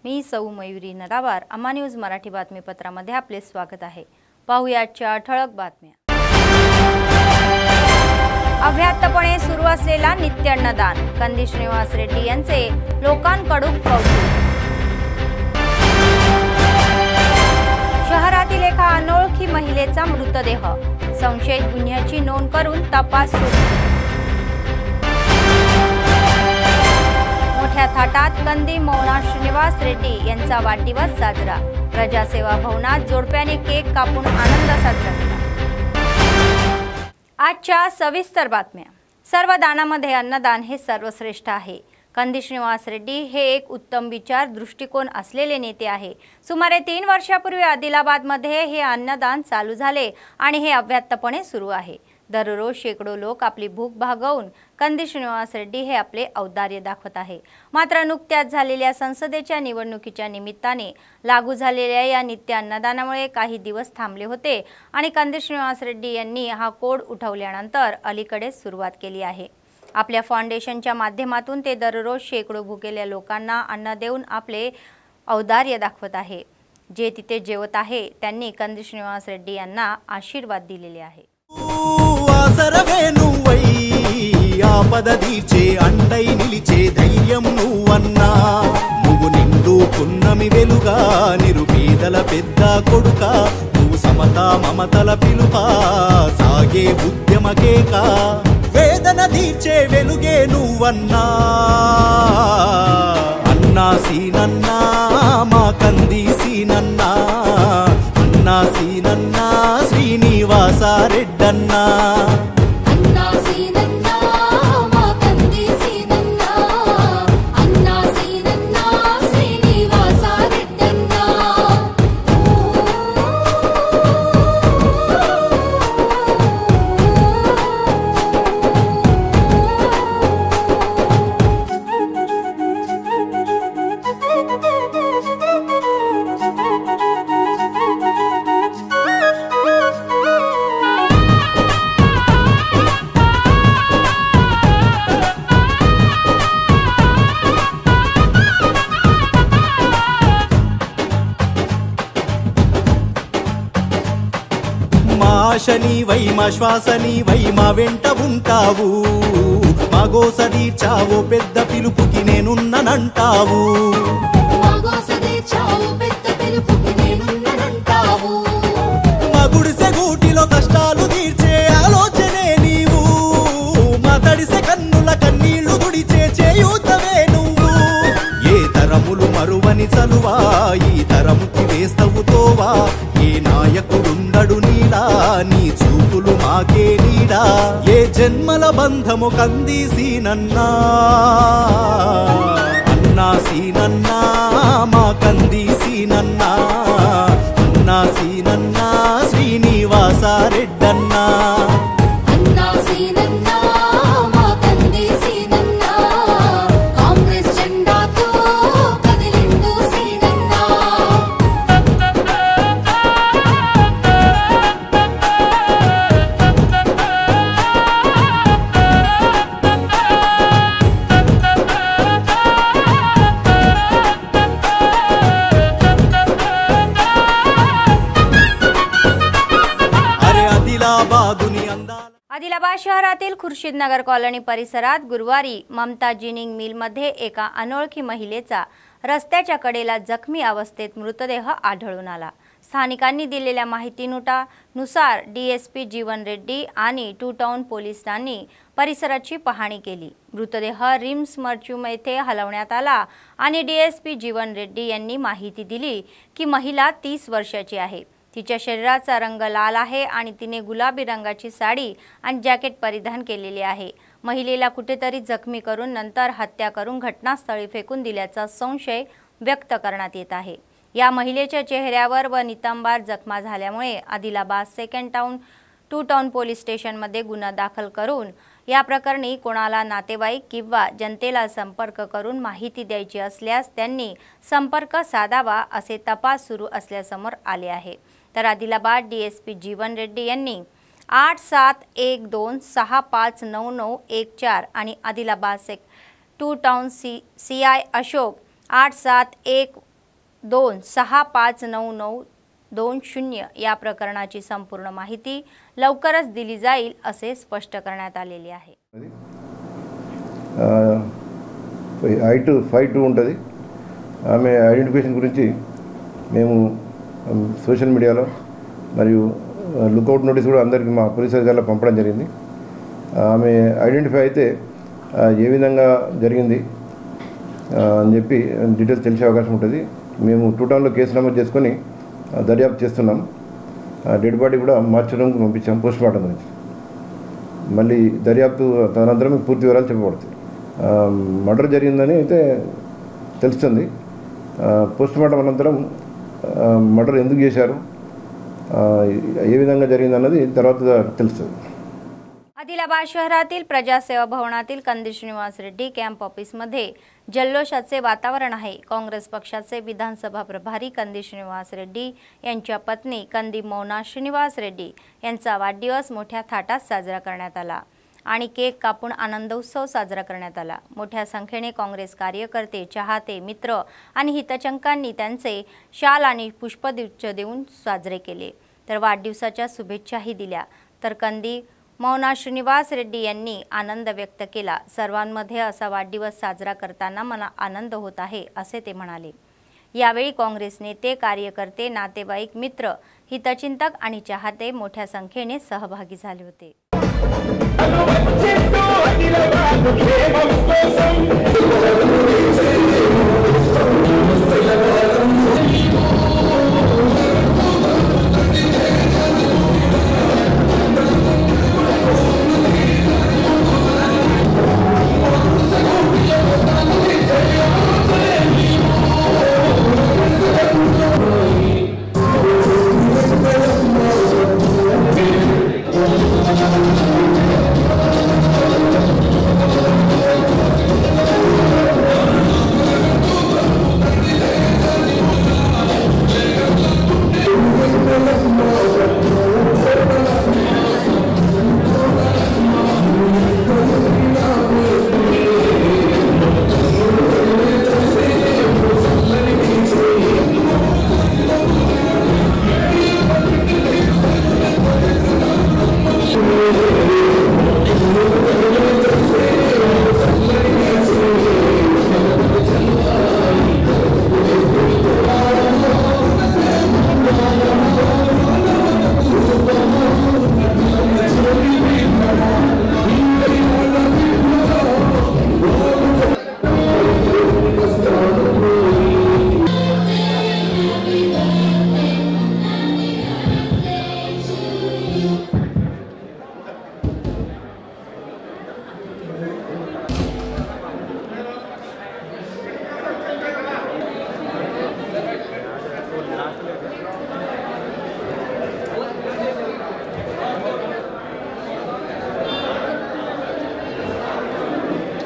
मी सौ मयुरी नरावार अम्मा न्यूज मराठी बातमीपत्रामध्ये आपले स्वागत आहे। पाहुयाच्या ठळक बातम्या। अव्याहतपणे सुरू असलेला नित्य अन्नदान, कंदी श्रीनिवास रेड्डी यांचे लोकांकडून कौतुक। शहरातील एका अनोळखी महिलेचा मृतदेह, संशयित गुन्ह्याची नोंद करून तपास सुरू। मोठ्या थाटात कंदी मौना श्रीनिवास रेड्डी यांचा वाढदिवस साजरा, प्रजासेवा भवनात जोडप्याने केक कापून आनंद साजरा केला। आजच्या सविस्तर बातम्या। सर्व दानामध्ये अन्नदान हे सर्वश्रेष्ठ आहे। कंदी श्रीनिवास रेड्डी हे एक उत्तम विचार दृष्टिकोन असलेले नेते आहे। सुमारे 3 वर्षापूर्वी आदिलाबादमध्ये हे अन्नदान चालू झाले आणि हे अव्याहतपणे सुरू आहे। दररोज शेकडो लोक आपली भूक भागवून कंदी श्रीनिवास रेड्डी हे आपले औदार्य दाखवत आहे। मात्र नुकत्याच झालेल्या संसदेच्या निवडणुकीच्या निमित्ताने लागू झालेल्या या नित्य अन्नदानामुळे काही दिवस थांबले होते आणि कंदी श्रीनिवास रेड्डी यांनी हा कोड उठवल्यानंतर अलीकडे सुरुवात केली आहे। आपल्या फाउंडेशनच्या माध्यमातून ते दररोज शेकडो भुकेल्या लोकांना अन्न देऊन आपले औदार्य दाखवत आहे। जे तिथे जेवत आहे त्यांनी कंदी श्रीनिवास रेड्डी यांना आशीर्वाद दिलेले आहे। ఆపదీచే అండై నిలిచే ధైర్యం నువ్వన్నా, నువ్వు నిండు పున్నమి వెలుగా నిరుపేదల పెద్ద కొడుక, నువ్వు సమతా మమతల పిలుపా సాగే ఉద్యమకేక, వేదన తీర్చే వెలుగే నువ్వన్నా, అన్నా సీనన్నా మా కంది సీనన్నా, అన్నా సీనన్నా శ్రీనివాస రెడ్డన్నా। ఆశనీవై మా శ్వాసనీవై మా వెంట ఉంటావు, మా గోస తీర్చావో పెద్ద పిలుపుకి నేనున్ననంటావు, మా గుడిసె గూటిలో కష్టాలు తీర్చే ఆలోచనే నీవు, మా తడిసె కన్నుల కన్నీళ్లు దుడిచే చేయూతవే నువ్వు, ఏ తరములు మరువని చలువా ఈ తరముకి వేస్తవు తోవా, ఏ నాయకుడుండడు నీలా నీ చూపులు మాకే నీడా, ఏ జన్మల బంధము కంది సీనన్నా, అన్నా సీనన్నా మా కంది సీనన్నా, అన్నా సీనన్నా శ్రీనివాస రెడ్డన్నా। आदिलाबाद शहरातील खुर्शीदनगर कॉलनी परिसरात गुरुवारी ममता जिनिंग मिल मध्ये एका अनोळखी महिलेचा रस्त्याच्या कडेला जखमी अवस्थेत मृतदेह आढळून आला। स्थानिकांनी दिलेल्या माहितीनुसार डीएसपी जीवन रेड्डी आणि 2 टाउन पोलिसांनी परिसराची पाहणी केली। मृतदेह रिम्स मर्च्युम येथे हलवण्यात आला आणि डीएसपी जीवन रेड्डी यांनी माहिती दिली की महिला 30 वर्षाची आहे। तिच्या शरीराचा रंग लाल आहे आणि तिने गुलाबी रंगाची साडी आणि जॅकेट परिधान केलेले आहे। महिलेला कुठेतरी जखमी करून नंतर हत्या करून घटनास्थळी फेकून दिल्याचा संशय व्यक्त करण्यात येत आहे। या महिलेच्या चेहऱ्यावर व नितंबार जखमा झाल्यामुळे Adilabad second town 2 town police स्टेशनमध्ये गुन्हा दाखल करून या प्रकरणी कोणाला नातेवाईक किंवा जनतेला संपर्क करून माहिती द्यायची असल्यास त्यांनी संपर्क साधावा असे तपास सुरू असल्यासमोर आले आहे। तर आदिलाबाद डीएसपी जीवन रेड्डी यांनी 8712659914 आणि आदिलाबाद 2 टाउन सीआय अशोक 2659920 या प्रकरणाची संपूर्ण माहिती लवकरच दिली जाईल असे स्पष्ट करण्यात आलेले आहे. height 5'2" ఉంటుంది. ఆమె ఐడెంటిఫికేషన్ గురించి మేము సోషల్ మీడియాలో మరియు లుకౌట్ నోటీస్ కూడా అందరికీ మా పోలీస్ అధికారులకు పంపడం జరిగింది. ఆమె ఐడెంటిఫై అయితే ఏ విధంగా జరిగింది అని చెప్పి డీటెయిల్స్ తెలిసే అవకాశం ఉంటుంది. మేము 2 టౌన్లో కేసు నమోదు చేసుకొని దర్యాప్తు చేస్తున్నాం. డెడ్ బాడీ కూడా మార్చడంకి పంపించాం పోస్ట్మార్టం గురించి. మళ్ళీ దర్యాప్తు తదనంతరం పూర్తి వివరాలు చెప్పబడతాయి. మర్డర్ జరిగిందని అయితే తెలుస్తుంది. పోస్ట్మార్టం అనంతరం మర్డర్ ఎందుకు చేశారు, ఏ విధంగా జరిగిందన్నది తర్వాత తెలుస్తుంది. आदिलाबाद शहरातील प्रजासेवा भवनातील कंदी श्रीनिवास रेड्डी कॅम्प ऑफिसमध्ये जल्लोषाचे वातावरण आहे. काँग्रेस पक्षाचे विधानसभा प्रभारी कंदी श्रीनिवास रेड्डी यांच्या पत्नी कंदी मौना श्रीनिवास रेड्डी यांचा वाढदिवस मोठ्या थाटात साजरा करण्यात आला आणि केक कापून आनंदोत्सव साजरा करण्यात आला. मोठ्या संख्येने काँग्रेस कार्यकर्ते, चाहते, मित्र आणि हितचिंतकांनी त्यांचे शाल आणि पुष्पगुच्छ देऊन साजरे केले, तर वाढदिवसाच्या शुभेच्छाही दिल्या. तर कंदी मौना श्रीनिवास रेड्डी यांनी आनंद व्यक्त केला. सर्वांमध्ये असा वाढदिवस साजरा करताना मला आनंद होत आहे असे ते म्हणाले. यावेळी काँग्रेस नेते, कार्यकर्ते, नातेवाईक, मित्र, हितचिंतक आणि चाहते मोठ्या संख्येने सहभागी झाले होते.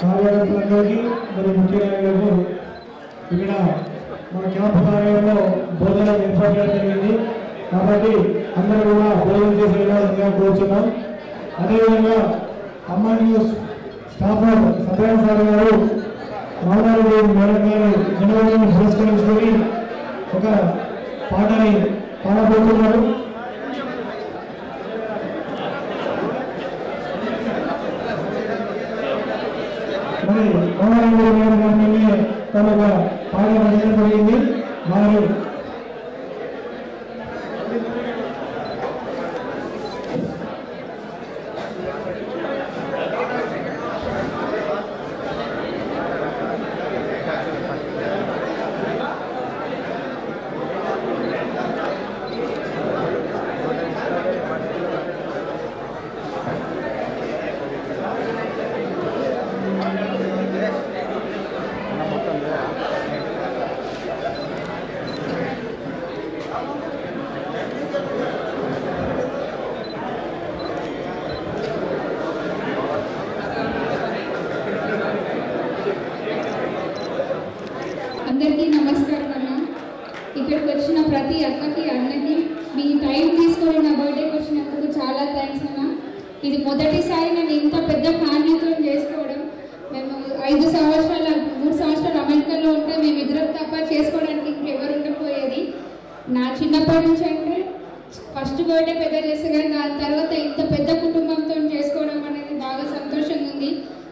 కార్యకర్తలందరికీ మరి ముఖ్యంగా ఇక్కడ మన క్యాంపు కార్యాలయంలో భోజనం ఏర్పాటు చేయడం జరిగింది. కాబట్టి అందరూ కూడా భోజనం చేసే విధంగా కోరుతున్నాం. అదేవిధంగా అమ్మ న్యూస్ స్టాఫ్ సత్యనారాయణ సార్ గారు మౌనారెడ్డి మేడం గారు జన్మదినాన్ని పురస్కరించుకొని ఒక పాటని పాడబోతున్నారు. మరి మౌనారెడ్డి మేడం గారిని తమ పాట రచించడం జరిగింది. వారు అందరికీ నమస్కారం అన్న. ఇక్కడికి వచ్చిన ప్రతి అక్కకి అన్నకి మీ టైం తీసుకొని నా బర్త్డేకి వచ్చినందుకు చాలా థ్యాంక్స్ అన్న. ఇది మొదటిసారి నేను ఇంత పెద్ద ఫ్యామిలీతో చేసుకోవడం. మేము 3 సంవత్సరాలు అమెరికాలో ఉంటే మేమిద్దరం తప్ప చేసుకోవడానికి ఇంకెవరు నా చిన్నప్పటి నుంచి అంటే ఫస్ట్ బర్త్డే పెద్ద చేస్తే కానీ దాని తర్వాత ఇంత పెద్ద కుటుంబంతో చేసుకోవడం అనేది బాగా సంతోషంగా ఉంది.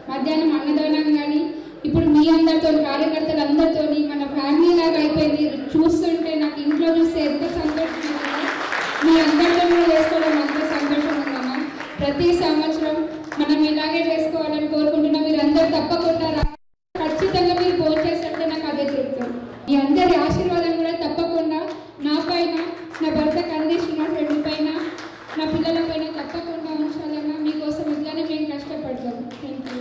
మధ్యాహ్నం అన్నదానం కానీ ఇప్పుడు మీ అందరితో కార్యకర్తలు అందరితో మన ఫ్యామిలీ లాగా అయిపోయింది. చూస్తుంటే నాకు ఇంట్లో చూస్తే ఎంత సంతోషంగా ఉంది. మీ అందరితో కూడా చేసుకోవడం అంత సంతోషంగా ఉందమ్మా. ప్రతి సంవత్సరం మనం ఇలాగే చేసుకోవాలని కోరుకుంటున్నాం. మీరు అందరూ తప్పకుండా ఖచ్చితంగా మీరు ఫోన్ చేస్తుంటే నాకు అదే తృప్తి. మీ అందరి ఆశీర్వాదం కూడా తప్పకుండా నా పైన, నా భర్త కండిషన్ ఫ్రెండ్ పైన, నా పిల్లల పైన తప్పకుండా ఉంచాలన్నా మీకోసం ఇట్లానే మేము కష్టపడతాం. Thank you.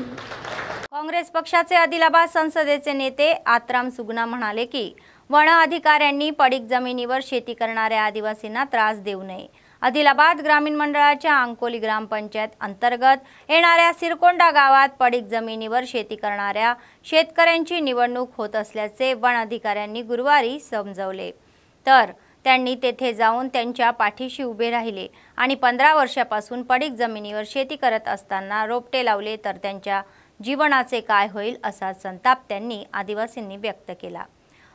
काँग्रेस पक्षाचे आदिलाबाद संसदेचे नेते आत्राम सुगना म्हणाले की वन अधिकाऱ्यांनी पडीक जमिनीवर शेती करणाऱ्या आदिवासींना त्रास देऊ नये. आदिलाबाद ग्रामीण मंडळाच्या अंकोली ग्रामपंचायत अंतर्गत येणाऱ्या सिरकोंडा गावात पडीक जमिनीवर शेती करणाऱ्या शेतकऱ्यांची निवडणूक होत असल्याचे वन अधिकाऱ्यांनी गुरुवारी समजवले. तर त्यांनी तेथे जाऊन त्यांच्या पाठीशी उभे राहिले आणि 15 वर्षापासून पडीक जमिनीवर शेती करत असताना रोपटे लावले तर त्यांच्या जीवनाचे काय होईल असा संताप त्यांनी आदिवासींनी व्यक्त केला.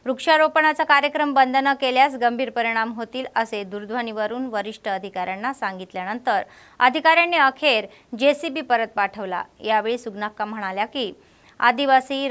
वृक्षारोपणाचा कार्यक्रम बंद न केल्यास गंभीर परिणाम होतील असे दूरध्वनीवरून वरिष्ठ अधिकाऱ्यांना सांगितल्यानंतर अधिकाऱ्यांनी अखेर जेसीबी परत पाठवला. यावेळी सुगनाक्का म्हणाल्या की आदिवासी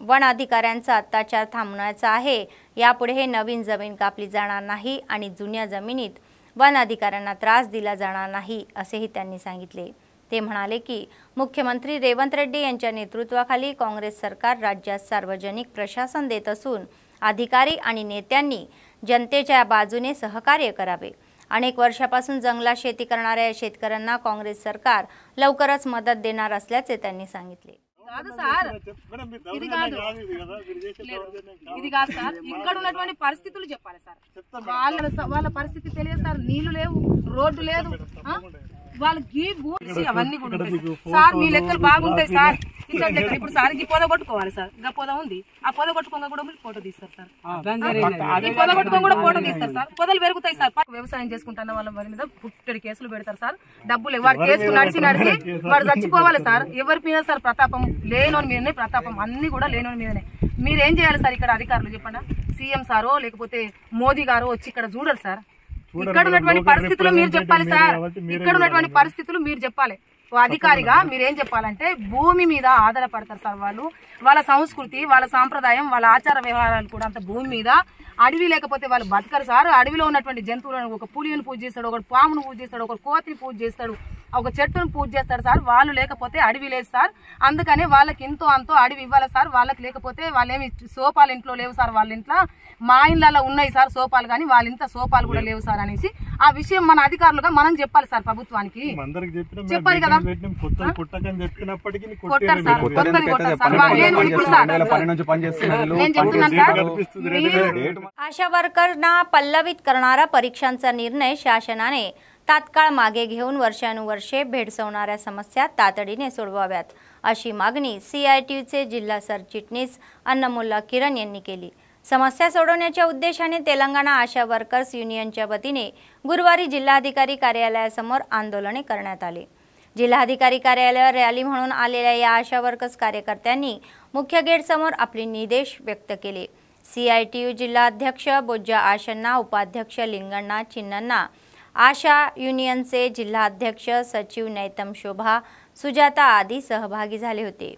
वन अधिकाऱ्यांचा अत्याचार थांबवायचा आहे. यापुढे हे नवीन जमीन कापली जाणार नाही आणि जुन्या जमिनीत वन अधिकाऱ्यांना त्रास दिला जाणार नाही असेही त्यांनी सांगितले. ते म्हणाले की मुख्यमंत्री रेवंत रेड्डी यांच्या नेतृत्वाखाली काँग्रेस सरकार राज्यात सार्वजनिक प्रशासन देत असून अधिकारी आणि नेत्यांनी जनतेच्या बाजूने सहकार्य करावे. अनेक वर्षापासून जंगलात शेती करणाऱ्या शेतकऱ्यांना काँग्रेस सरकार लवकरच मदत देणार असल्याचे त्यांनी सांगितले. ఇది కాదు సార్, ఇక్కడ ఉన్నటువంటి పరిస్థితులు చెప్పాలి సార్. వాళ్ళ పరిస్థితి తెలియదు సార్. నీళ్లు లేవు, రోడ్డు లేదు, వాళ్ళకి భూమి అవన్నీ కూడా ఉంటాయి సార్. మీ లెక్కలు బాగుంటాయి సార్. ఇప్పుడు సార్ ఈ పొద కొట్టుకోవాలి సార్. ఇంకా పొద ఉంది, ఆ పొద కొట్టుకోగా కూడా మీరు ఫోటో తీస్తారు సార్. ఈ పొద కొట్టుకొని కూడా ఫోటో తీస్తారు సార్. పొదలు పెరుగుతాయి సార్. వ్యవసాయం చేసుకుంటున్న వాళ్ళ మీద పుట్టడి కేసులు పెడతారు సార్. డబ్బులు వాడు కేసులు నడిచి వాడు చచ్చిపోవాలి సార్. ఎవరి మీద సార్ ప్రతాపం? లేనోని మీదనే ప్రతాపం, అన్ని కూడా లేనోని మీదనే. మీరేం చేయాలి సార్? ఇక్కడ అధికారులు చెప్పండి, సీఎం సారో లేకపోతే మోదీ గారో వచ్చి ఇక్కడ చూడరు సార్. ఇక్కడ ఉన్నటువంటి పరిస్థితులు మీరు చెప్పాలి సార్. ఇక్కడ ఉన్నటువంటి పరిస్థితులు మీరు చెప్పాలి. అధికారిగా మీరేం చెప్పాలంటే భూమి మీద ఆధారపడతారు సార్ వాళ్ళు. వాళ్ళ సంస్కృతి, వాళ్ళ సాంప్రదాయం, వాళ్ళ ఆచార వ్యవహారాలు కూడా అంత భూమి మీద. అడవి లేకపోతే వాళ్ళు బతకరు సార్. అడవిలో ఉన్నటువంటి జంతువులను, ఒక పులిని పూజ చేస్తాడు, ఒకటి పామును పూజ చేస్తాడు, ఒక కోతిని పూజ చేస్తాడు, ఒక చెట్టును పూజ చేస్తాడు సార్. వాళ్ళు లేకపోతే అడవి లేదు సార్. అందుకనే వాళ్ళకి ఇంతో అంతో అడవి ఇవ్వాలి సార్. వాళ్ళకి లేకపోతే వాళ్ళేమి సోపాలు ఇంట్లో లేవు సార్. వాళ్ళ ఇంట్లో మా ఇళ్ళలో ఉన్నాయి సార్ సోపాలు, కానీ వాళ్ళ ఇంట్లో సోపాలు కూడా లేవు సార్ అనేసి ఆ విషయం మన అధికారులుగా మనం చెప్పాలి సార్ ప్రభుత్వానికి. చెప్పాలి కదా. కొట్టారు సార్, కొట్టారు సార్. నేను చెప్తున్నాను సార్. आशा वर्करना पल्लवित करणारा परीक्षांचा निर्णय शासनाने तात्काळ मागे घेऊन वर्षानुवर्षे भेडसावणाऱ्या समस्या तातडीने सोडवाव्यात अशी मागणी CITUचे जिल्हा सरचिटणीस अन्नमुल्ला किरण यांनी केली. समस्या सोडवण्याच्या उद्देशाने तेलंगणा आशा वर्कर्स युनियनच्या वतीने गुरुवारी जिल्हाधिकारी कार्यालयासमोर आंदोलने करण्यात आले. जिल्हाधिकारी कार्यालयावर रॅली म्हणून आलेल्या या आशा वर्कर्स कार्यकर्त्यांनी मुख्य गेट समोर आपले निदेश व्यक्त केले. CITU जिल्हाध्यक्ष बोज्जा आशन्ना, उपाध्यक्ष लिंगण्णा चिन्नन्ना, आशा युनियनचे जिल्हाध्यक्ष सचिव नैतम शोभा, सुजाता आदी सहभागी झाले होते.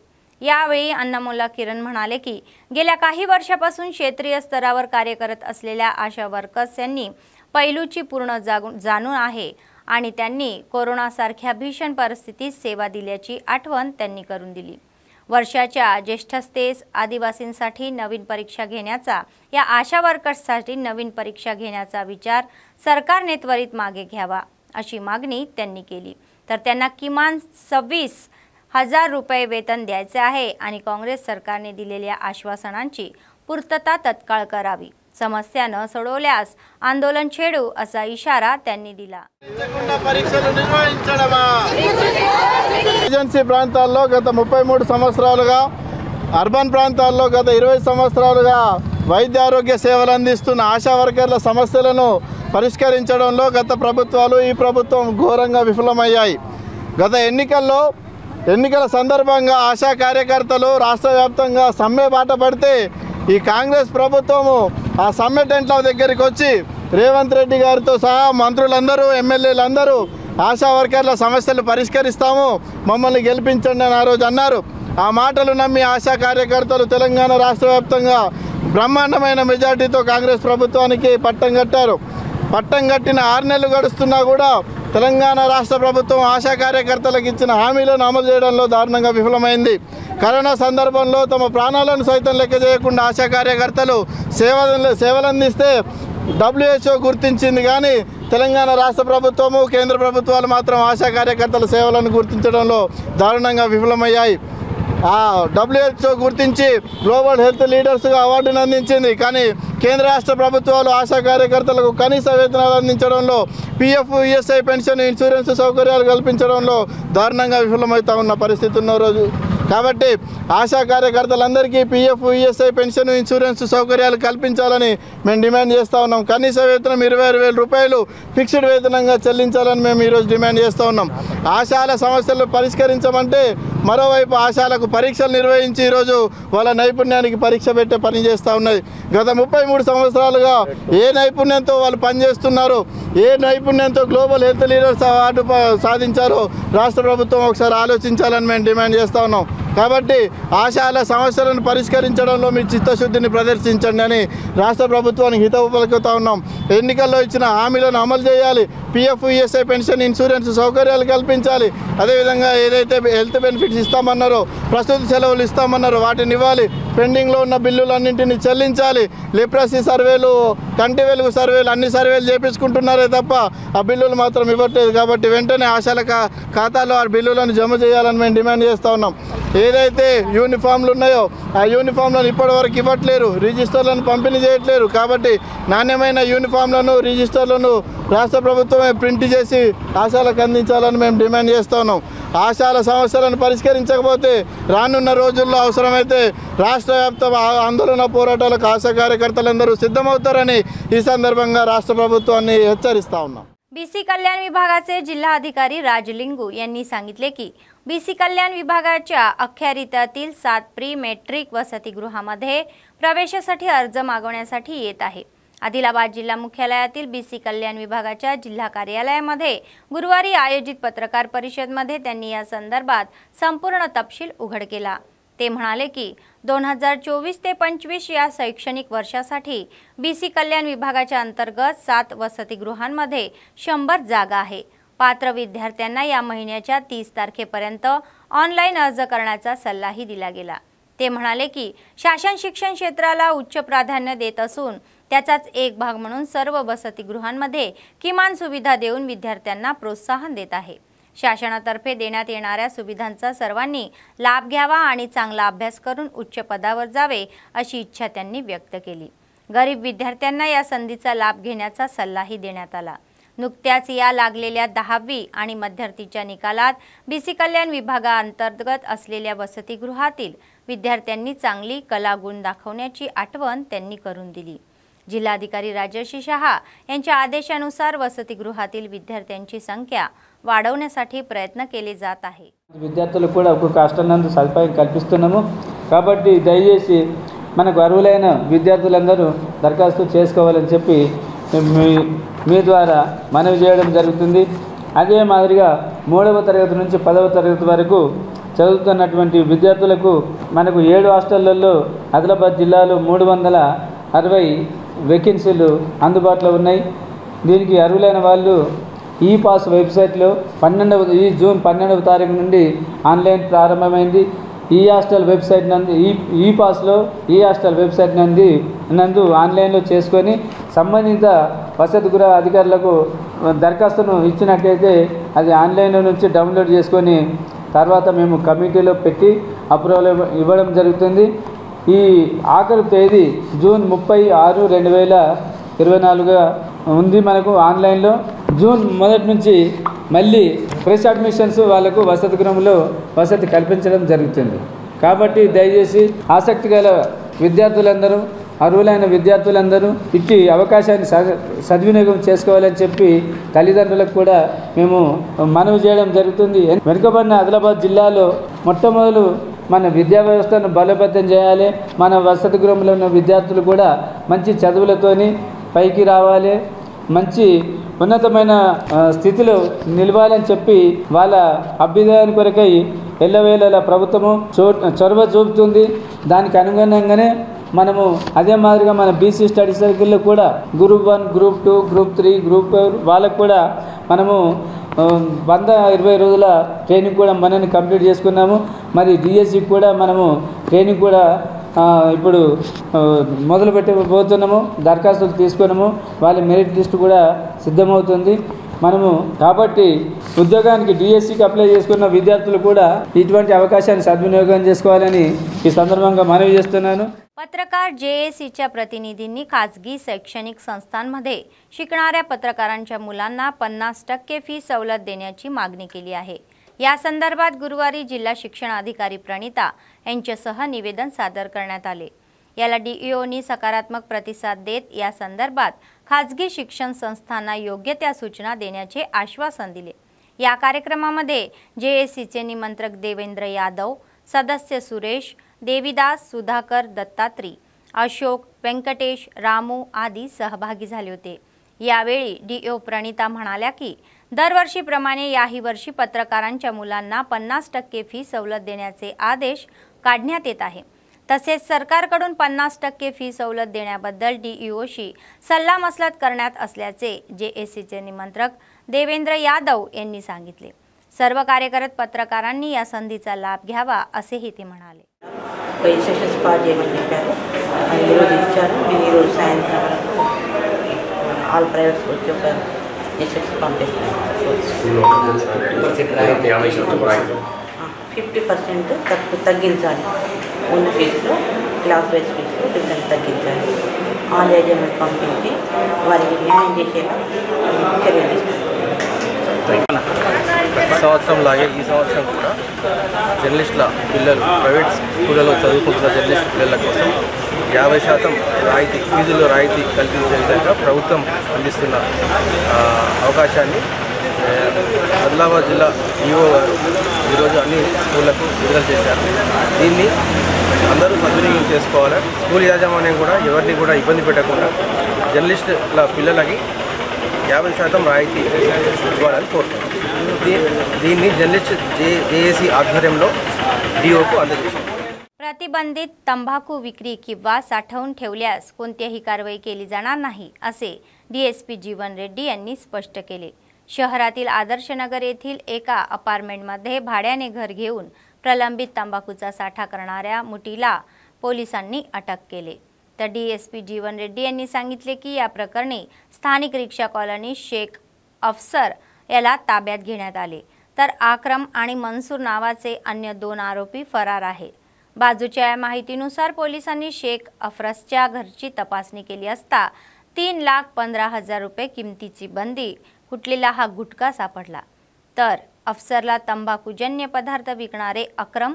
यावेळी अन्नमुल्ला किरण म्हणाले की गेल्या काही वर्षापासून क्षेत्रीय स्तरावर कार्य करत असलेल्या आशा वर्कर्स यांनी पैलूची पूर्ण जाणून आहे आणि त्यांनी कोरोनासारख्या भीषण परिस्थितीत सेवा दिल्याची आठवण त्यांनी करून दिली. वर्षाच्या ज्येष्ठस्थेस आदिवासींसाठी नवीन परीक्षा घेण्याचा, या आशा वर्कर्ससाठी नवीन परीक्षा घेण्याचा विचार सरकारने त्वरित मागे घ्यावा अशी मागणी त्यांनी केली. तर त्यांना किमान 26,000 रुपये वेतन द्यायचे आहे आणि काँग्रेस सरकारने दिलेल्या आश्वासनांची पूर्तता तत्काळ करावी. समस्या न सोडवल्यास आंदोलन छेडू असा इशारा त्यांनी दिला. ఏజెన్సీ ప్రాంతాల్లో గత 33 సంవత్సరాలుగా, అర్బన్ ప్రాంతాల్లో గత 20 సంవత్సరాలుగా వైద్య ఆరోగ్య సేవలు అందిస్తున్న ఆశా వర్కర్ల సమస్యలను పరిష్కరించడంలో గత ప్రభుత్వాలు, ఈ ప్రభుత్వం ఘోరంగా విఫలమయ్యాయి. గత ఎన్నికల సందర్భంగా ఆశా కార్యకర్తలు రాష్ట్ర వ్యాప్తంగా సమ్మె బాట పడితే ఈ కాంగ్రెస్ ప్రభుత్వము ఆ సమ్మె టెంట్ల దగ్గరికి వచ్చి రేవంత్ రెడ్డి గారితో సహా మంత్రులందరూ ఎమ్మెల్యేలందరూ ఆశా వర్కర్ల సమస్యలు పరిష్కరిస్తాము, మమ్మల్ని గెలిపించండి అని ఆ రోజు అన్నారు. ఆ మాటలు నమ్మి ఆశా కార్యకర్తలు తెలంగాణ రాష్ట్ర వ్యాప్తంగా బ్రహ్మాండమైన మెజార్టీతో కాంగ్రెస్ ప్రభుత్వానికి పట్టం కట్టారు. పట్టం కట్టిన 6 నెలలు గడుస్తున్నా కూడా తెలంగాణ రాష్ట్ర ప్రభుత్వం ఆశా కార్యకర్తలకు ఇచ్చిన హామీలను అమలు చేయడంలో దారుణంగా విఫలమైంది. కరోనా సందర్భంలో తమ ప్రాణాలను సైతం లెక్క చేయకుండా ఆశా కార్యకర్తలు సేవలందిస్తే WHO గుర్తించింది, కానీ తెలంగాణ రాష్ట్ర ప్రభుత్వము కేంద్ర ప్రభుత్వాలు మాత్రం ఆశా కార్యకర్తల సేవలను గుర్తించడంలో దారుణంగా విఫలమయ్యాయి. WHO గుర్తించి గ్లోబల్ హెల్త్ లీడర్స్గా అవార్డును అందించింది, కానీ కేంద్ర రాష్ట్ర ప్రభుత్వాలు ఆశా కార్యకర్తలకు కనీస వేతనాలు అందించడంలో, PF, ESI పెన్షన్, ఇన్సూరెన్స్ సౌకర్యాలు కల్పించడంలో దారుణంగా విఫలమవుతా ఉన్న పరిస్థితి ఉన్న రోజు. కాబట్టి ఆశా కార్యకర్తలందరికీ PF, ESI పెన్షన్, ఇన్సూరెన్స్ సౌకర్యాలు కల్పించాలని మేము డిమాండ్ చేస్తూ ఉన్నాం. కనీస వేతనం 26,000 రూపాయలు ఫిక్స్డ్ వేతనంగా చెల్లించాలని మేము ఈరోజు డిమాండ్ చేస్తూ ఉన్నాం. ఆశాల సమస్యలు పరిష్కరించమంటే మరోవైపు ఆశాలకు పరీక్షలు నిర్వహించి ఈరోజు వాళ్ళ నైపుణ్యానికి పరీక్ష పెట్టే పని చేస్తూ ఉన్నది. గత 33 సంవత్సరాలుగా ఏ నైపుణ్యంతో వాళ్ళు పనిచేస్తున్నారో, ఏ నైపుణ్యంతో గ్లోబల్ హెల్త్ లీడర్స్ అవార్డు సాధించారో రాష్ట్ర ప్రభుత్వం ఒకసారి ఆలోచించాలని మేము డిమాండ్ చేస్తూ ఉన్నాం. కాబట్టి ఆశాల సమస్యలను పరిష్కరించడంలో మీ చిత్తశుద్ధిని ప్రదర్శించండి అని రాష్ట్ర ప్రభుత్వానికి హితవు పలుకుతూ ఉన్నాం. ఎన్నికల్లో ఇచ్చిన హామీలను అమలు చేయాలి, PF, ESI పెన్షన్, ఇన్సూరెన్స్ సౌకర్యాలు కల్పించాలి. అదేవిధంగా ఏదైతే హెల్త్ బెనిఫిట్స్ ఇస్తామన్నారో, ప్రస్తుత సెలవులు ఇస్తామన్నారో వాటిని ఇవ్వాలి. పెండింగ్లో ఉన్న బిల్లులన్నింటినీ చెల్లించాలి. లిప్రసీ సర్వేలు, కంటి వెలుగు సర్వేలు, అన్ని సర్వేలు చేపించుకుంటున్నారే తప్ప ఆ బిల్లులు మాత్రం ఇవ్వట్లేదు. కాబట్టి వెంటనే ఆశాల ఖాతాలో ఆ బిల్లులను జమ చేయాలని మేము డిమాండ్ చేస్తూ ఉన్నాం. ఏదైతే యూనిఫామ్లు ఉన్నాయో ఆ యూనిఫామ్లను ఇప్పటివరకు ఇవ్వట్లేరు, రిజిస్టర్లను పంపిణీ చేయట్లేరు. కాబట్టి నాణ్యమైన యూనిఫామ్లను, రిజిస్టర్లను రాష్ట్ర ప్రభుత్వమే ప్రింట్ చేసి ఆశాలకు అందించాలని మేము డిమాండ్ చేస్తూ ఉన్నాం. ఆశాల సమస్యలను పరిష్కరించకపోతే రానున్న రోజుల్లో అవసరమైతే రాష్ట్ర వ్యాప్త ఆందోళన పోరాటాలకు ఆశా కార్యకర్తలందరూ सिद्धमవుతారని ఈ సందర్భంగా రాష్ట్ర ప్రభుత్వాన్ని హెచ్చరిస్తా ఉన్నాం. BC कल्याण विभागाचे जिल्हा अधिकारी राज लिंगू यांनी सांगितले की BC कल्याण विभागाच्या अखत्यारीतील 7 प्री मेट्रिक वसतिगृहामध्ये प्रवेशासाठी अर्ज मागवण्यासाठी येत आहे. आदिलाबाद जिल्हा मुख्यालयातील BC कल्याण विभागाच्या जिल्हा कार्यालयामध्ये गुरुवारी आयोजित पत्रकार परिषदेमध्ये त्यांनी या संदर्भात संपूर्ण तपशील उघड केला. ते म्हणाले की 2024 ते 25 या शैक्षणिक वर्षासाठी BC कल्याण विभागाच्या अंतर्गत 7 वसतिगृहांमध्ये 100 जागा आहे. पात्र विद्यार्थ्यांना या महिन्याच्या 30 तारखेपर्यंत ऑनलाईन अर्ज करण्याचा सल्लाही दिला गेला. ते म्हणाले की शासन शिक्षण क्षेत्राला उच्च प्राधान्य देत असून त्याचाच एक भाग म्हणून सर्व वसतिगृहांमध्ये किमान सुविधा देऊन विद्यार्थ्यांना प्रोत्साहन देत आहे. शासनातर्फे देण्यात येणाऱ्या सुविधांचा सर्वांनी लाभ घ्यावा आणि चांगला अभ्यास करून उच्च पदावर जावे अशी इच्छा त्यांनी व्यक्त केली. गरीब विद्यार्थ्यांना या संधीचा लाभ घेण्याचा सल्लाही देण्यात आला. नुकत्याच या लागलेल्या 10वी आणि मध्यवर्तीच्या निकालात BC कल्याण विभागाअंतर्गत असलेल्या वसतिगृहातील विद्यार्थ्यांनी चांगली कलागुण दाखवण्याची आठवण त्यांनी करून दिली. जिल्हाधिकारी राजर्षी शहा यांच्या आदेशानुसार वसतिगृहातील विद्यार्थ्यांची संख्या వాడవనేसाठी ప్రయత్న केले जात आहे. విద్యార్థులకు కూడా ఒక హాస్టల్నందు సదుపాయం కల్పిస్తున్నాము. కాబట్టి దయచేసి మనకు అర్హులైన విద్యార్థులందరూ దరఖాస్తు చేసుకోవాలని చెప్పి మీ ద్వారా మనవి చేయడం జరుగుతుంది. అదే మాదిరిగా 3వ తరగతి నుంచి 10వ తరగతి వరకు చదువుతున్నటువంటి విద్యార్థులకు మనకు 7 హాస్టళ్లలో ఆదిలాబాద్ జిల్లాలో 360 వేకెన్సీలు అందుబాటులో ఉన్నాయి. దీనికి అర్హులైన వాళ్ళు ఈ పాస్ వెబ్సైట్లో జూన్ 12వ తారీఖు నుండి ఆన్లైన్ ప్రారంభమైంది. ఈ హాస్టల్ వెబ్సైట్ నందు ఈ పాస్లో ఈ హాస్టల్ వెబ్సైట్ నందు ఆన్లైన్లో చేసుకొని సంబంధిత వసతి గృహ అధికారులకు దరఖాస్తును ఇచ్చినట్లయితే అది ఆన్లైన్లో నుంచి డౌన్లోడ్ చేసుకొని తర్వాత మేము కమిటీలో పెట్టి అప్రూవల్ ఇవ్వడం జరుగుతుంది. ఈ ఆఖరి తేదీ జూన్ 30, 6, 2024గా ఉంది. మనకు ఆన్లైన్లో జూన్ 1 నుంచి మళ్ళీ ఫ్రెష్ అడ్మిషన్స్ వాళ్ళకు వసతి గృహంలో వసతి కల్పించడం జరుగుతుంది. కాబట్టి దయచేసి ఆసక్తి గల విద్యార్థులందరూ, అర్హులైన విద్యార్థులందరూ ఇట్టి అవకాశాన్ని సద్వినియోగం చేసుకోవాలని చెప్పి తల్లిదండ్రులకు కూడా మేము మనవి చేయడం జరుగుతుంది. వెనుకబడిన ఆదిలాబాద్ జిల్లాలో మొట్టమొదలు మన విద్యా వ్యవస్థను బలోపేతం చేయాలి. మన వసతి గృహంలో ఉన్న విద్యార్థులు కూడా మంచి చదువులతోని పైకి రావాలి. మంచి ఉన్నతమైన స్థితిలో నిలవాలని చెప్పి వాళ్ళ అభ్యుదయాన్ని కొరకై ఎల్లవేళలా ప్రభుత్వము చొరవ చూపుతుంది. దానికి అనుగుణంగానే మనము అదే మాదిరిగా మన బీసీ స్టడీ సర్కిల్లో కూడా గ్రూప్ 1, గ్రూప్ 2, గ్రూప్ 3, గ్రూప్ 4 వాళ్ళకు కూడా మనము 120 రోజుల ట్రైనింగ్ కూడా మనని కంప్లీట్ చేసుకున్నాము. మరి డిఎస్సికి కూడా మనము ట్రైనింగ్ కూడా ఇప్పుడు మొదలు పెట్టబోతున్నాము. దరఖాస్తులు తీసుకున్నాము. వాళ్ళ మెరిట్ లిస్ట్ కూడా సిద్ధమవుతుంది. మనము కాబట్టి ఉద్యోగానికి డిఎస్సికి అప్లై చేసుకున్న విద్యార్థులు కూడా ఇటువంటి అవకాశాన్ని సద్వినియోగం చేసుకోవాలని ఈ संदर्भात మనవి చేస్తున్నాను. पत्रकार जेएसीच्या प्रतिनिधींनी खाजगी शैक्षणिक संस्थांमध्ये शिकणाऱ्या पत्रकारांच्या मुलांना 50% फी सवलत देण्याची मागणी केली आहे. या संदर्भात गुरुवारी जिल्हा शिक्षण अधिकारी प्रणिता यांच्यासह निवेदन सादर करण्यात आले. याला डीईओनी सकारात्मक प्रतिसाद देत या संदर्भात खाजगी शिक्षण संस्थांना योग्य त्या सूचना देण्याचे आश्वासन दिले. या कार्यक्रमामध्ये जेएसीचे निमंत्रक देवेंद्र यादव, सदस्य सुरेश, देवीदास, सुधाकर, दत्तात्री, अशोक, व्यंकटेश, रामू आदी सहभागी झाले होते. यावेळी डीईओ प्रणिता म्हणाल्या की दरवर्षीप्रमाणे याही वर्षी पत्रकारांच्या मुलांना 50% फी सवलत देण्याचे आदेश काढण्यात येत आहे. तसेच सरकारकडून 50% फी सवलत देण्याबद्दल डीईओशी सल्लामसलत करण्यात असल्याचे जेएसीचे निमंत्रक देवेंद्र यादव यांनी सांगितले. सर्व कार्यरत पत्रकारांनी या संधीचा लाभ घ्यावा असेही ते म्हणाले. సెషన్స్ పాస్ చేయమని చెప్పారు. ఈరోజు ఇచ్చారు. నేను ఈరోజు సాయంత్రం ఆల్ ప్రైవేట్ స్కూల్కి ఒక ఎస్ఎస్ పంపిస్తాను. 50% తగ్గించాలి. ఉన్న ఫీజులో క్లాస్ వైజ్ ఫీజులో 50% తగ్గించాలి. ఆల్ ఏజెంట్ పంపించి వారికి న్యాయం చేసేలా చర్యలు తీసుకుంటారు. ప్రతి సంవత్సరం లాగే ఈ సంవత్సరం కూడా జర్నలిస్టుల పిల్లలు ప్రైవేట్ స్కూళ్ళలో చదువుకుంటున్న జర్నలిస్ట్ పిల్లల కోసం 50% రాయితీ ఫీజుల్లో రాయితీ కల్పించే విధంగా ప్రభుత్వం అందిస్తున్న అవకాశాన్ని ఆదిలాబాద్ జిల్లా ఈఓ గారు ఈరోజు అన్ని స్కూళ్లకు విడుదల చేశారు. దీన్ని అందరూ సద్వినియోగం చేసుకోవాలి. స్కూల్ యాజమాన్యం కూడా ఎవరిని కూడా ఇబ్బంది పెట్టకుండా జర్నలిస్టుల పిల్లలకి 50% రాయితీ ఇవ్వాలని కోరుతున్నాం. దీన్ని జర్నలిస్ట్ जेएसी आध्वर्యంలో डीओకు అందజేశారు. प्रतिबंधित तंबाखू विक्री किंवा साठवून ठेवल्यास कोणतीही कारवाई केली जाणार नाही असे डीएसपी जीवन रेड्डी यांनी स्पष्ट केले. शहरातील आदर्शनगर येथील एका अपार्टमेंटमध्ये भाड्याने घर घेऊन प्रलंबित तंबाखूचा साठा करणाऱ्या मुठीला पोलिसांनी अटक केले. तर डीएसपी जीवन रेड्डी यांनी सांगितले की या प्रकरणी स्थानिक रिक्षा कॉलनी शेख अफसर याला ताब्यात घेण्यात आले. तर आक्रम आणि मनसूर नावाचे अन्य 2 आरोपी फरार आहेत. बाजूच्या माहितीनुसार पोलिसांनी शेख अफरसच्या घरची तपासणी केली असता 3,15,000 रुपये किमतीची बंदी कुटलेला हा गुटखा सापडला. तर अफसरला तंबाखूजन्य पदार्थ विकणारे अक्रम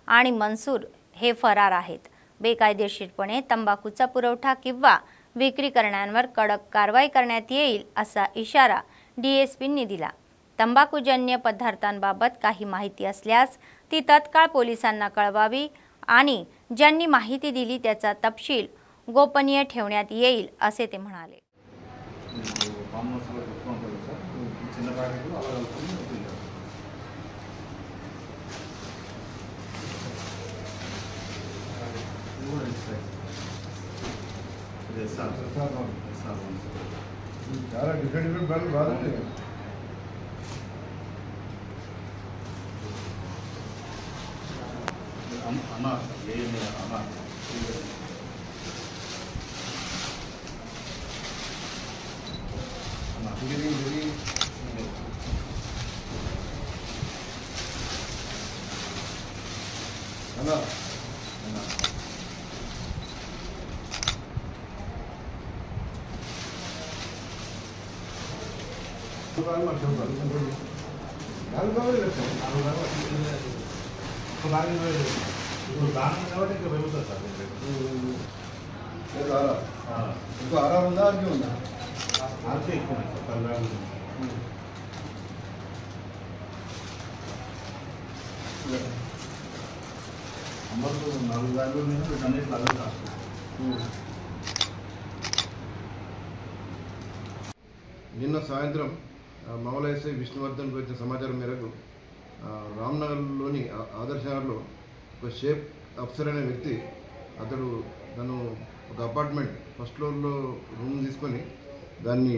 आणि मनसूर हे फरार आहेत. बेकायदेशीरपणे तंबाखूचा पुरवठा किंवा विक्री करणाऱ्यांवर कडक कारवाई करण्यात येईल असा इशारा डीएसपींनी दिला. तंबाखूजन्य पदार्थांबाबत काही माहिती असल्यास ती तत्काळ पोलिसांना कळवावी आणि ज्यांनी माहिती दिली त्याचा तपशील गोपनीय ठेवण्यात येईल असे ते म्हणाले. చాలా డిఫరెంట్ బ్రాండ్ బాగుంది. అన్న అన్న అన్న ఇంకో ఆరాం ఉందా అన్నీ ఉందా ఆర్కే ఎక్కువ అమ్మకు 4 దాంట్లో నేను అన్నిట్లో అలా నిన్న సాయంత్రం మామూలు ఎస్ఐ విష్ణువర్ధన్కి వచ్చిన సమాచారం మేరకు రామ్నగర్లోని ఆదర్శనగర్లో ఒక షేప్ అఫ్సర్ అనే వ్యక్తి అతడు తను ఒక అపార్ట్మెంట్ ఫస్ట్ ఫ్లోర్లో రూమ్ తీసుకొని దాన్ని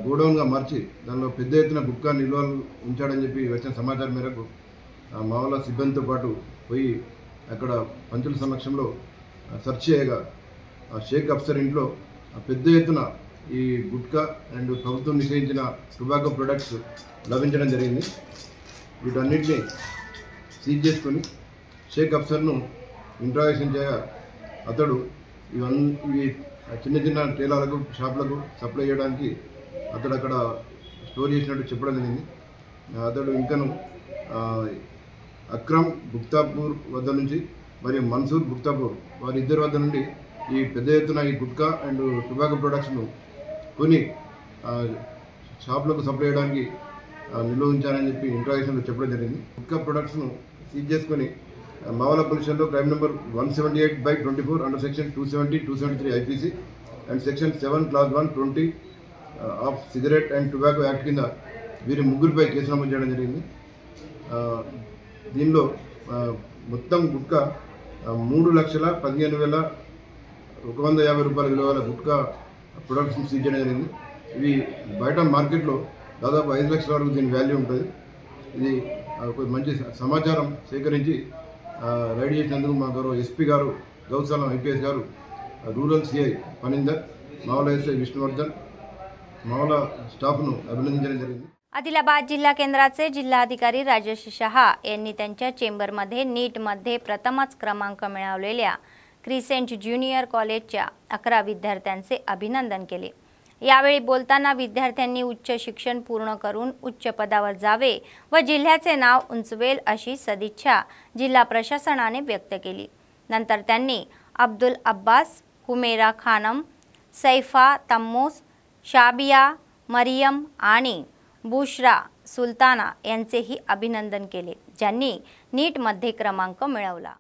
గోడౌన్గా మార్చి దానిలో పెద్ద ఎత్తున గుట్కా నిల్వలు ఉంచాడని చెప్పి వచ్చిన సమాచారం మేరకు మామూలు సిబ్బందితో పాటు పోయి అక్కడ పంచుల సమక్షంలో సెర్చ్ చేయగా షేక్ అఫ్సర్ ఇంట్లో పెద్ద ఎత్తున ఈ గుట్కా అండ్ ప్రభుత్వం నిషేధించిన టొబాకో ప్రొడక్ట్స్ లభించడం జరిగింది. వీటన్నిటిని సీజ్ చేసుకొని షేక్ అఫ్సర్ను ఇంట్రాగేషన్ చేయగా అతడు ఇవి చిన్న చిన్న టేలాలకు షాపులకు సప్లై చేయడానికి అతడు అక్కడ స్టోర్ చేసినట్టు చెప్పడం జరిగింది. అతడు ఇంకను అక్రమ్ గుప్తాపూర్ వద్ద నుంచి మరియు మన్సూర్ గుప్తాపూర్ వారిద్దరి వద్ద నుండి ఈ పెద్ద ఎత్తున ఈ గుట్కా అండ్ టొబాకో ప్రొడక్ట్స్ను కొని షాపులకు సప్లై చేయడానికి నిల్వ ఉంచారని చెప్పి ఇంట్రాగేషన్లో చెప్పడం జరిగింది. గుట్కా ప్రొడక్ట్స్ను సీజ్ చేసుకొని మావల పొల్యూషన్లో crime number 178/24 under section 270, 273 IPC and section 7 clause 120 of cigarette and tobacco act కింద వీరి ముగ్గురిపై కేసు నమోదు చేయడం జరిగింది. దీనిలో మొత్తం గుట్కా 3,15,150 రూపాయల విలువల గుట్కా ప్రొడక్ట్స్ని సీజ్ చేయడం జరిగింది. ఇవి బయట మార్కెట్లో దాదాపు 5 లక్షల వరకు దీని వాల్యూ ఉంటుంది. ఇది మంచి సమాచారం సేకరించి రైడ్ చేసినందుకు మా గౌరవ SP garu Gausalam IPS garu, rural CI Panindar, Mavala SI Vishnuvardhan, Mavala स्टाफను अभिनंदन జరిగింది. आदिलाबाद जिल्हा केंद्राचे जिल्हाधिकारी राजेश शहा यांनी त्यांच्या चेंबरमध्ये नीटमध्ये प्रथमच क्रमांक मिळवलेल्या क्रिसेंट ज्युनियर कॉलेजच्या 11 विद्यार्थ्यांचे अभिनंदन केले. यावेळी बोलताना विद्यार्थ्यांनी उच्च शिक्षण पूर्ण करून उच्च पदावर जावे व जिल्ह्याचे नाव उंचवेल अशी सदिच्छा जिल्हा प्रशासनाने व्यक्त केली. नंतर त्यांनी अब्दुल अब्बास, हुमेरा खानम, सैफा तम्मूस, शाबिया, मरियम आणि बुशरा सुल्ताना यांचेही अभिनंदन केले, ज्यांनी नीटमध्ये क्रमांक मिळवला.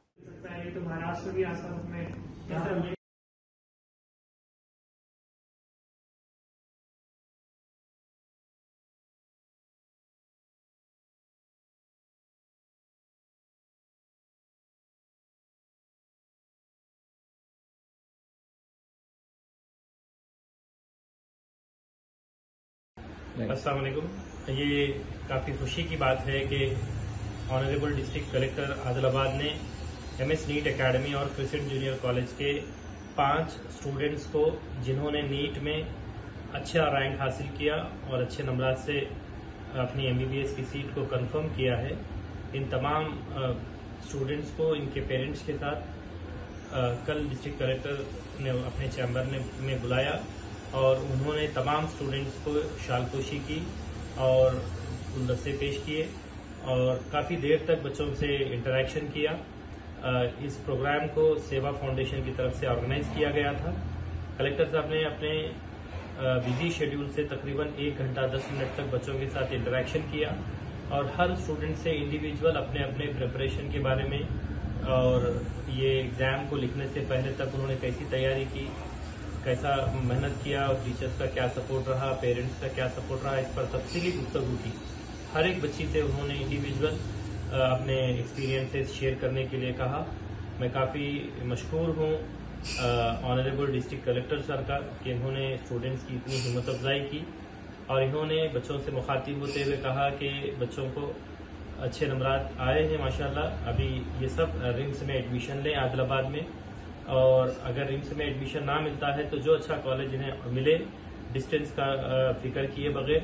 अस्सलाम वालेकुम। ये काफ़ी खुशी की बात है कि ऑनरेबल डिस्ट्रिक्ट कलेक्टर आदिलाबाद ने एमएस नीट एकेडमी और क्रिसेंट जूनियर कॉलेज के 5 स्टूडेंट्स को, जिन्होंने नीट में अच्छा रैंक हासिल किया और अच्छे नंबरात से अपनी एमबीबीएस की सीट को कंफर्म किया है, इन तमाम स्टूडेंट्स को इनके पेरेंट्स के साथ कल डिस्ट्रिक्ट कलेक्टर ने अपने चैम्बर में बुलाया और उन्होंने तमाम स्टूडेंट्स को शालपोशी की और गुलदस्ते पेश किए और काफ़ी देर तक बच्चों से इंटरेक्शन किया। इस प्रोग्राम को सेवा फाउंडेशन की तरफ से ऑर्गेनाइज किया गया था। कलेक्टर साहब ने अपने बिजी शेड्यूल से तकरीबन 1 घंटा 10 मिनट तक बच्चों के साथ इंटरेक्शन किया और हर स्टूडेंट से इंडिविजुअल अपने अपने प्रिपरेशन के बारे में और ये एग्ज़ाम को लिखने से पहले तक उन्होंने कैसी तैयारी की, कैसा मेहनत किया और टीचर्स का क्या सपोर्ट रहा, पेरेंट्स का क्या सपोर्ट रहा, इस पर तफसीली गुफ्तगू की। हर एक बच्ची से उन्होंने इंडिविजुअल अपने एक्सपीरियंसेस शेयर करने के लिए कहा। मैं काफ़ी मशकूर हूँ ऑनरेबल डिस्ट्रिक्ट कलेक्टर सर का कि इन्होंने स्टूडेंट्स की इतनी हिम्मत अफजाई की और इन्होंने बच्चों से मुखातिब होते हुए कहा कि बच्चों को अच्छे नंबरात आए हैं माशाल्लाह। अभी ये सब रिम्स में एडमिशन लें आदिलाबाद में, और अगर रिम्स में एडमिशन ना मिलता है तो जो अच्छा कॉलेज इन्हें मिले, डिस्टेंस का फिक्र किए बगैर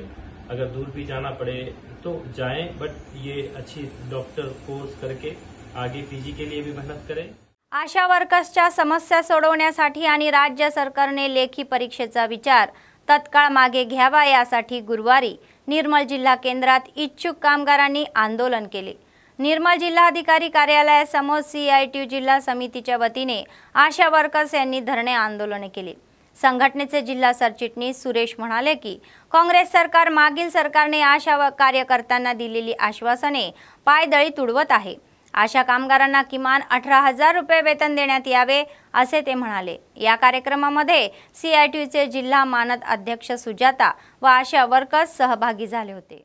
अगर दूर भी जाना पड़े तो जाएं, बट ये अच्छी डॉक्टर कोर्स करके आगे पीजी के लिए भी मेहनत करें। आशा वर्कर्सच्या समस्या सोडवण्यासाठी आणि राज्य सरकारने लेखी परीक्षेचा विचार तत्काळ मागे घ्यावा यासाठी गुरुवारी निर्मल जिल्हा केंद्रात इच्छुक कामगारांनी आंदोलन केले. निर्मल जिल्हाधिकारी कार्यालयासमोर CITU जिल्हा समितीच्या वतीने आशा वर्कर्स यांनी धरणे आंदोलन केले. संघटनेचे जिल्हा सरचिटणीस सुरेश म्हणाले की काँग्रेस सरकार मागील सरकारने आशा कार्यकर्त्यांना दिलेली आश्वासने पायदळी तुडवत आहे आशा कामगारांना किमान 18,000 रुपये वेतन देण्यात यावे असे ते म्हणाले। या कार्यक्रमामध्ये CITUचे जिल्हा मानद अध्यक्ष सुजाता व आशा वर्कर्स सहभागी झाले होते।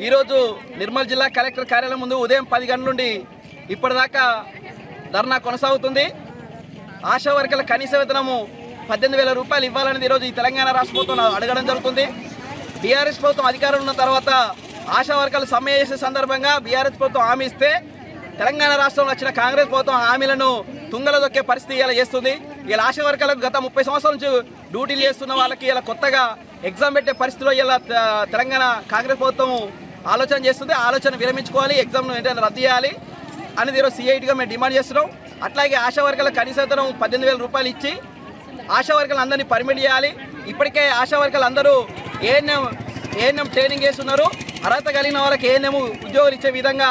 ఈరోజు నిర్మల్ జిల్లా కలెక్టర్ కార్యాలయం ముందు ఉదయం 10 గంటల నుండి ఇప్పటిదాకా ధర్నా కొనసాగుతుంది। ఆశా వర్కర్ల కనీస వేతనము 18,000 రూపాయలు ఇవ్వాలని ఈరోజు ఈ తెలంగాణ రాష్ట్ర ప్రభుత్వం అడగడం జరుగుతుంది। బీఆర్ఎస్ ప్రభుత్వం అధికారంలో ఉన్న తర్వాత ఆశా వర్కర్లు సమ్మె చేసే సందర్భంగా బీఆర్ఎస్ ప్రభుత్వం హామీ ఇస్తే తెలంగాణ రాష్ట్రంలో వచ్చిన కాంగ్రెస్ ప్రభుత్వం హామీలను తుంగలో దొక్కే పరిస్థితి ఇలా చేస్తుంది। ఇలా ఆశా వర్కర్లకు గత 30 సంవత్సరాల నుంచి డ్యూటీలు చేస్తున్న వాళ్ళకి ఇలా కొత్తగా ఎగ్జామ్ పెట్టే పరిస్థితిలో ఇలా తెలంగాణ కాంగ్రెస్ ప్రభుత్వం ఆలోచన చేస్తుంది। ఆలోచన విరమించుకోవాలి, ఎగ్జామ్ను వెంటనే రద్దు చేయాలి అనేది ఈరోజు CITగా మేము డిమాండ్ చేస్తున్నాం। అట్లాగే ఆశా వర్కర్ల కనీస వేతనం 18,000 రూపాయలు ఇచ్చి ఆశా వర్కర్లు అందరినీ పర్మిట్ చేయాలి। ఇప్పటికే ఆశా వర్కర్లు అందరూ ఏఎన్ఎం ట్రైనింగ్ చేస్తున్నారు। అర్హత కలిగిన వాళ్ళకి ఏఎన్ఎం ఉద్యోగాలు ఇచ్చే విధంగా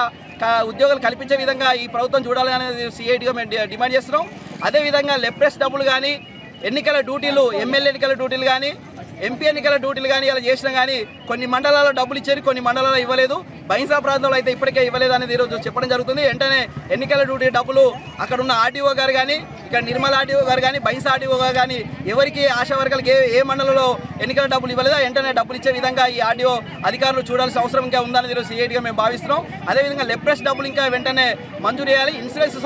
ఉద్యోగాలు కల్పించే విధంగా ఈ ప్రభుత్వం చూడాలి అనేది CITగా మేము డిమాండ్ చేస్తున్నాం। అదేవిధంగా లెప్రెస్ డబ్బులు కానీ ఎన్నికల డ్యూటీలు ఎమ్మెల్యే ఎన్నికల డ్యూటీలు కానీ ఎంపీ ఎన్నికల డ్యూటీలు కానీ ఇలా చేసినా కానీ కొన్ని మండలాల్లో డబ్బులు ఇచ్చారు, కొన్ని మండలాల్లో ఇవ్వలేదు। బైన్సా ప్రాంతంలో అయితే ఇప్పటికే ఇవ్వలేదు అనేది ఈరోజు చెప్పడం జరుగుతుంది। వెంటనే ఎన్నికల డ్యూటీ డబ్బులు అక్కడ ఉన్న ఆర్డీఓ గారు కానీ ఇక్కడ నిర్మల్ ఆర్డీఓ గారు కానీ బైన్సా ఆర్డీఓ గారు కానీ ఎవరికి ఆశా వర్కర్లకి ఏ మండలంలో ఎన్నికల డబ్బులు ఇవ్వలేదా వెంటనే డబ్బులు ఇచ్చే విధంగా ఈ ఆర్డీఓ అధికారులు చూడాల్సిన అవసరం ఇంకా ఉందని ఈరోజు CITగా మేము భావిస్తున్నాం। అదేవిధంగా లెప్రెస్ డబ్బులు ఇంకా వెంటనే మంజూరు చేయాలి। ఇన్సూరెన్స్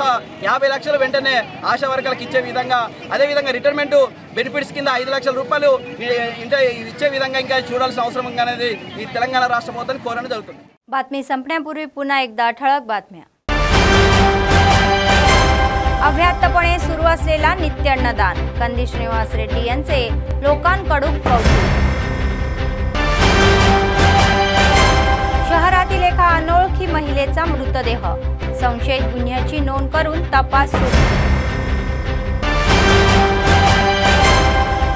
50 లక్షలు వెంటనే ఆశా వర్కర్లకు ఇచ్చే విధంగా, అదేవిధంగా రిటైర్మెంట్ బెనిఫిట్స్ కింద 5 లక్షల రూపాయలు ఇచ్చే విధంగా ఇంకా చూడాల్సిన అవసరం అనేది ఈ తెలంగాణ రాష్ట్ర ప్రభుత్వాన్ని కోరడం జరుగుతుంది। बातमी संपण्यापूर्वी पुन्हा एकदा ठळक बातम्या। अव्याहतपणे सुरू असलेला नित्य अन्नदान, कंदी श्रीनिवास रेड्डी यांचे लोकांकडून कौतुक। शहरातील एका अनोळखी महिलेचा मृतदेह, संशयित गुन्ह्याची नोंद करून तपास सुरू।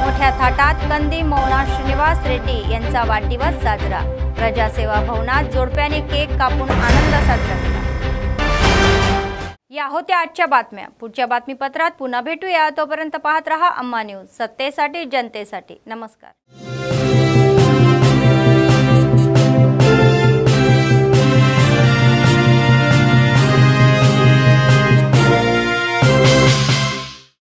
मोठ्या थाटात कंदी मौना श्रीनिवास रेड्डी यांचा वाढदिवस साजरा, प्रजासेवा भवनात जोडप्याने केक कापून आनंद साजरा केला। या होत्या आजच्या बातम्या। पुढच्या बातमीपत्रात पुन्हा भेटूया, तोपर्यंत पाहत रहा अम्मा न्यूज, सत्तेसाठी जनतेसाठी। नमस्कार।